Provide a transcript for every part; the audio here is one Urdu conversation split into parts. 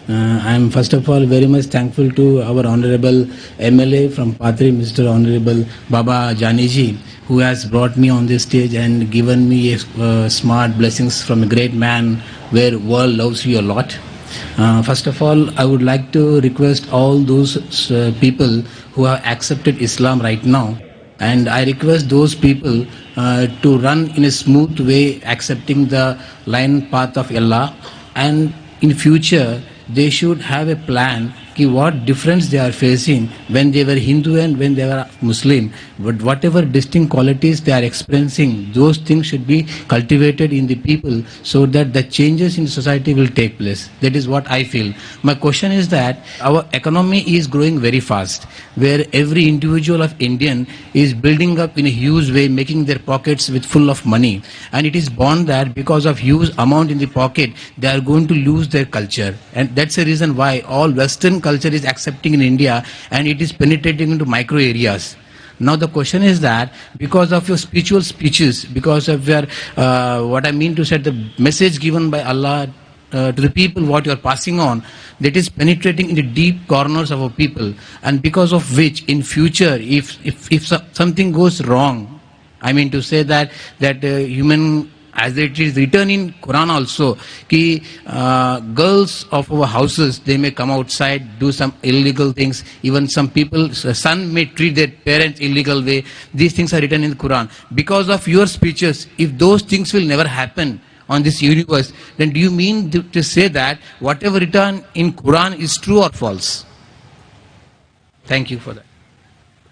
I am first of all very much thankful to our honorable MLA from Patri, Mr. Honorable Baba Janiji, who has brought me on this stage and given me smart blessings from a great man where world loves you a lot. First of all, I would like to request all those people who have accepted Islam right now, and I request those people to run in a smooth way, accepting the line path of Allah, and in future they should have a plan ki what difference they are facing when they were Hindu and when they were Muslim. But whatever distinct qualities they are experiencing, those things should be cultivated in the people so that the changes in society will take place. That is what I feel. My question is that our economy is growing very fast, where every individual of Indian is building up in a huge way, making their pockets with full of money. And it is born that because of huge amount in the pocket, they are going to lose their culture. And that's the reason why all Western culture is accepting in India, and it is penetrating into micro areas. Now the question is that because of your spiritual speeches, because of your what I mean to say, the message given by Allah to the people, what you are passing on, that is penetrating in the deep corners of our people, and because of which in future if something goes wrong, I mean to say that human, as it is written in Quran also, ki girls of our houses, they may come outside, do some illegal things. Even some people, son may treat their parents illegal way. These things are written in the Quran. Because of your speeches, if those things will never happen on this universe, then do you mean to say that whatever written in Quran is true or false? Thank you for that.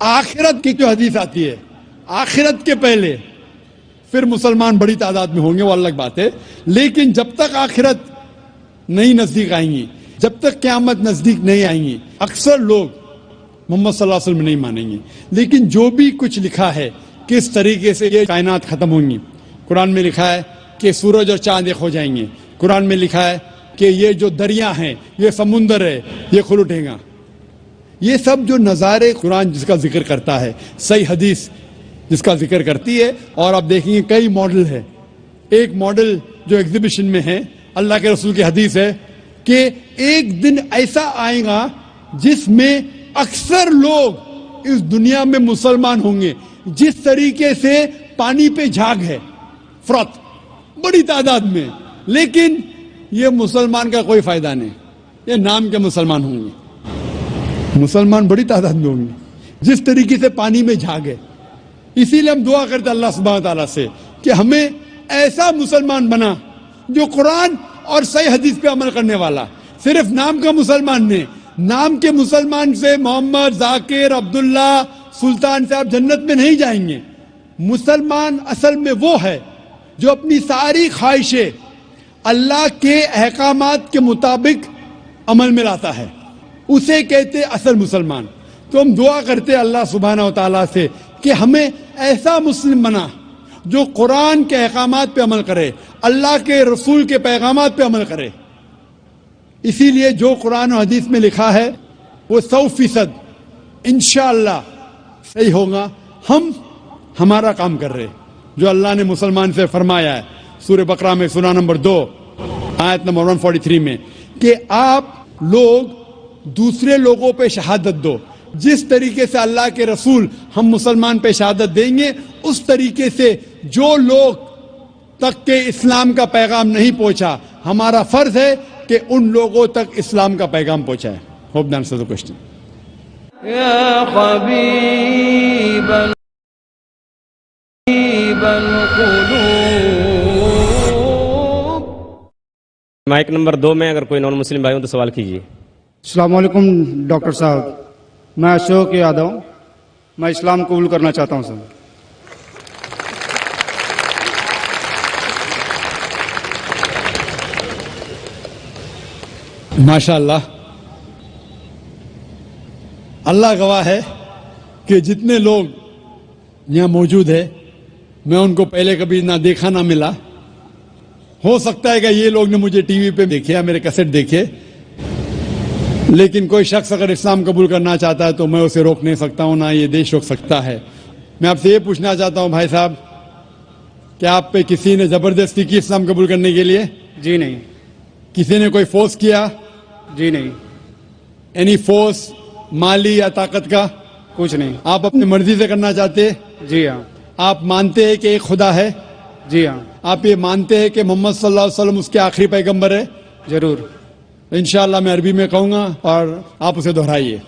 آخرت کی جو حدیث آتی ہے، آخرت کے پہلے پھر مسلمان بڑی تعداد میں ہوں گے، وہ الگ بات ہے، لیکن جب تک آخرت نہیں نزدیک آئیں گی، جب تک قیامت نزدیک نہیں آئیں گی، اکثر لوگ محمد صلی اللہ علیہ وسلم نہیں مانیں گے. لیکن جو بھی کچھ لکھا ہے کس طریقے سے یہ کائنات ختم ہوں گی، قرآن میں لکھا ہے کہ سورج اور چاند ایک ہو جائیں گے، قرآن میں لکھا ہے کہ یہ جو دریا ہیں، یہ سمندر ہے، یہ کھل اٹھے گا. یہ سب جو نظارے قرآن جس کا ذکر کرتا ہے، صحیح حدیث جس کا ذکر کرتی ہے، اور آپ دیکھیں گے کئی ماڈل ہے. ایک ماڈل جو ایگزیبیشن میں ہے، اللہ کے رسول کی حدیث ہے کہ ایک دن ایسا آئے گا جس میں اکثر لوگ اس دنیا میں مسلمان ہوں گے، جس طریقے سے پانی پہ جھاگ ہے، فرات بڑی تعداد میں، لیکن یہ مسلمان کا کوئی فائدہ نہیں، یہ نام کے مسلمان ہوں گے. مسلمان بڑی تعداد میں ہوں گے جس طریقے سے پانی میں جھاگ ہے. اسی لیے ہم دعا کرتے اللہ سبحانہ تعالیٰ سے کہ ہمیں ایسا مسلمان بنا جو قرآن اور صحیح حدیث پہ عمل کرنے والا. صرف نام کا مسلمان نہیں، نام کے مسلمان سے محمد، ذاکر، عبداللہ، سلطان سے آپ جنت میں نہیں جائیں گے. مسلمان اصل میں وہ ہے جو اپنی ساری خواہشیں اللہ کے احکامات کے مطابق عمل میں لاتا ہے، اسے کہتے اصل مسلمان. تو ہم دعا کرتے اللہ سبحانہ و تعالیٰ سے کہ ہمیں ایسا مسلم بنا جو قرآن کے احکامات پہ عمل کرے، اللہ کے رسول کے پیغامات پہ عمل کرے. اسی لیے جو قرآن و حدیث میں لکھا ہے وہ 100% انشاءاللہ صحیح ہوگا. ہم ہمارا کام کر رہے جو اللہ نے مسلمان سے فرمایا ہے سورہ بقرہ میں سورہ نمبر 2 آیت نمبر 143 میں کہ آپ لوگ دوسرے لوگوں پہ شہادت دو. جس طریقے سے اللہ کے رسول ہم مسلمان پہ شہادت دیں گے، اس طریقے سے جو لوگ تک کہ اسلام کا پیغام نہیں پہنچا، ہمارا فرض ہے کہ ان لوگوں تک اسلام کا پیغام پہنچائے. ہوپ دان سے کوشچن. یا حبیب القلوب. مائک نمبر 2 میں اگر کوئی نان مسلم بھائی ہوں تو سوال کیجیے. السلام علیکم ڈاکٹر صاحب، میں اشوک یادو، میں اسلام قبول کرنا چاہتا ہوں سر. ماشاء اللہ، اللہ گواہ ہے کہ جتنے لوگ یہاں موجود ہیں میں ان کو پہلے کبھی نہ دیکھا نہ ملا. ہو سکتا ہے کہ یہ لوگ نے مجھے ٹی وی پہ دیکھے، میرے کیسٹ دیکھے، لیکن کوئی شخص اگر اسلام قبول کرنا چاہتا ہے تو میں اسے روک نہیں سکتا ہوں، نہ یہ دیش روک سکتا ہے. میں آپ سے یہ پوچھنا چاہتا ہوں بھائی صاحب، کیا آپ پہ کسی نے زبردستی کی اسلام قبول کرنے کے لیے؟ جی نہیں. کسی نے کوئی فورس کیا؟ جی نہیں. اینی فورس مالی یا طاقت کا؟ کچھ نہیں. آپ اپنی مرضی سے کرنا چاہتے؟ جی ہاں. آپ مانتے ہیں کہ ایک خدا ہے؟ جی ہاں. آپ یہ مانتے ہیں کہ محمد صلی اللہ علیہ وسلم اس کے آخری پیغمبر ہے؟ ضرور. انشاءاللہ میں عربی میں کہوں گا اور آپ اسے دہرائیے.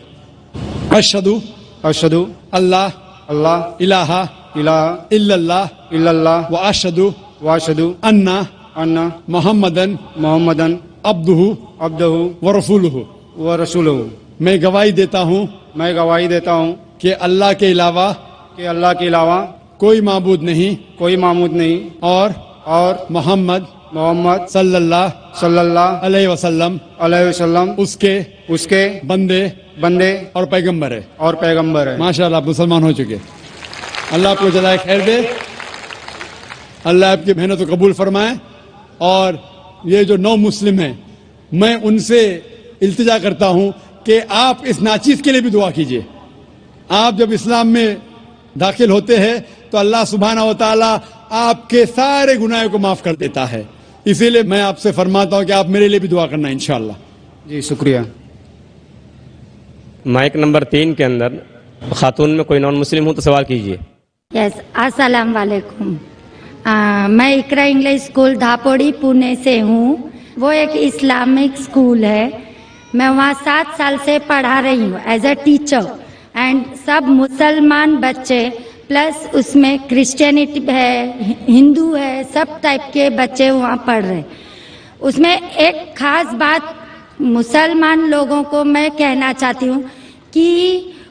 اشہدو اشہدو اللہ اللہ الہ الہ الا اللہ الا اللہ و اشہدو واشہدو انا ان محمدن محمدن عبدہ عبدہ و رسولہ. ورسولہ. میں گواہی دیتا ہوں میں گواہی دیتا ہوں کہ اللہ کے علاوہ کہ اللہ کے علاوہ کوئی معبود نہیں کوئی معبود نہیں، اور محمد محمد صلی اللہ صلی اللہ علیہ وسلم علیہ وسلم اس کے بندے بندے اور پیغمبر ہے. اور پیغمبر ہے. ماشاءاللہ آپ مسلمان ہو چکے. اللہ آپ کو جزائے خیر دے، اللہ آپ کی محنت کو قبول فرمائے. اور یہ جو نو مسلم ہیں میں ان سے التجا کرتا ہوں کہ آپ اس ناچیز کے لیے بھی دعا کیجیے. آپ جب اسلام میں داخل ہوتے ہیں تو اللہ سبحانہ و تعالیٰ آپ کے سارے گناہوں کو معاف کر دیتا ہے. اسی لیے میں آپ سے فرماتا ہوں کہ آپ میرے لیے بھی دعا کرنا انشاءاللہ. جی شکریہ. مائک نمبر 3 کے اندر خاتون میں کوئی نان مسلم ہوں تو سوال کیجیے. یس السلام علیکم. میں اقرا انگلش اسکول دھاپوڑی پونے سے ہوں. وہ ایک اسلامک اسکول ہے. میں وہاں 7 سال سے پڑھا رہی ہوں ایز اے ٹیچر. اینڈ سب مسلمان بچے پلس اس میں کرسچینٹی ہے، ہندو ہے، سب ٹائپ کے بچے وہاں پڑھ رہے. اس میں ایک خاص بات مسلمان لوگوں کو میں کہنا چاہتی ہوں کہ